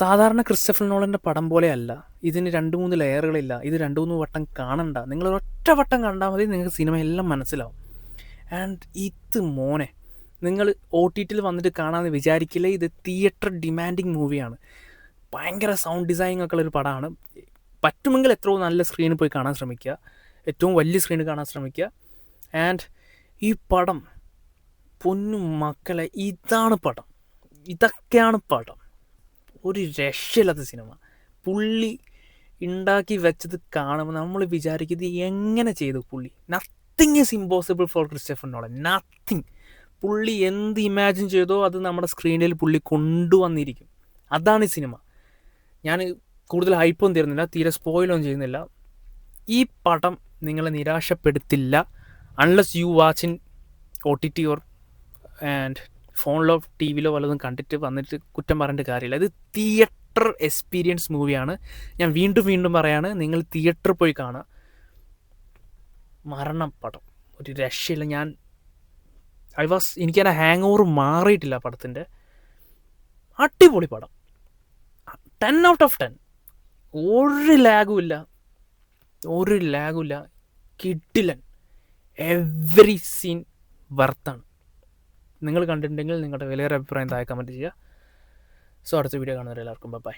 സാധാരണ ക്രിസ്റ്റഫർ നോളൻ്റെ പടം പോലെയല്ല. ഇതിന് 2-3 ലെയറുകളില്ല. ഇത് 2-3 വട്ടം കാണണ്ട. നിങ്ങൾ ഒറ്റ വട്ടം കണ്ടാൽ മതി, നിങ്ങൾക്ക് സിനിമ എല്ലാം മനസ്സിലാവും. ആൻഡ് ഇത് മോനെ, നിങ്ങൾ OTTയിൽ വന്നിട്ട് കാണാമെന്ന് വിചാരിക്കില്ല. ഇത് തിയേറ്റർ ഡിമാൻഡിങ് മൂവിയാണ്. ഭയങ്കര സൗണ്ട് ഡിസൈനിങ് ഒക്കെ ഉള്ളൊരു പടമാണ്. പറ്റുമെങ്കിൽ എത്രയോ നല്ല സ്ക്രീനിൽ പോയി കാണാൻ ശ്രമിക്കുക, ഏറ്റവും വലിയ സ്ക്രീനിൽ കാണാൻ ശ്രമിക്കുക. ആൻഡ് ഈ പടം, പൊന്നു മക്കളെ, ഇതാണ് പടം, ഇതൊക്കെയാണ് പടം. ഒരു രക്ഷയില്ലാത്ത സിനിമ. പുള്ളി ഉണ്ടാക്കി വെച്ചത് കാണുമ്പോൾ നമ്മൾ വിചാരിക്കുന്നത് എങ്ങനെ ചെയ്തു പുള്ളി. Nothing is impossible four Christopher Nolan, nothing. പുള്ളി എന്ത് ഇമാജിൻ ചെയ്തോ അത് നമ്മുടെ സ്ക്രീനിൽ പുള്ളി കൊണ്ടുവന്നിരിക്കും. അതാണ് ഈ സിനിമ. ഞാൻ കൂടുതൽ ഹൈപ്പൊന്നും തരുന്നില്ല, തീരെ സ്പോയിലൊന്നും ചെയ്യുന്നില്ല. ഈ പടം നിങ്ങളെ നിരാശപ്പെടുത്തില്ല unless you watch in OTT or and ഫോണിലോ TV-ലോ വല്ലതും കണ്ടിട്ട് വന്നിട്ട് കുറ്റം പറഞ്ഞിട്ട് കാര്യമില്ല. ഇത് തിയേറ്റർ എക്സ്പീരിയൻസ് മൂവിയാണ്. ഞാൻ വീണ്ടും പറയാണ്, നിങ്ങൾ തിയേറ്ററിൽ പോയി കാണുക. മരണം പടം, ഒരു രക്ഷയില്ല. എനിക്കതിൻ്റെ ഹാങ് ഓവർ മാറിയിട്ടില്ല പടത്തിൻ്റെ. അടിപൊളി പടം, 10 out of 10. ഒരു ലാഗുമില്ല, കിടിലൻ. എവറി സീൻ വർത്താണ്. നിങ്ങൾ കണ്ടിട്ടുണ്ടെങ്കിൽ നിങ്ങളുടെ വിലയേറെ അഭിപ്രായം താഴെ കമൻറ്റ് ചെയ്യുക. സോ അടുത്ത വീഡിയോ കാണുന്നവരെ എല്ലാവർക്കും ബൈ.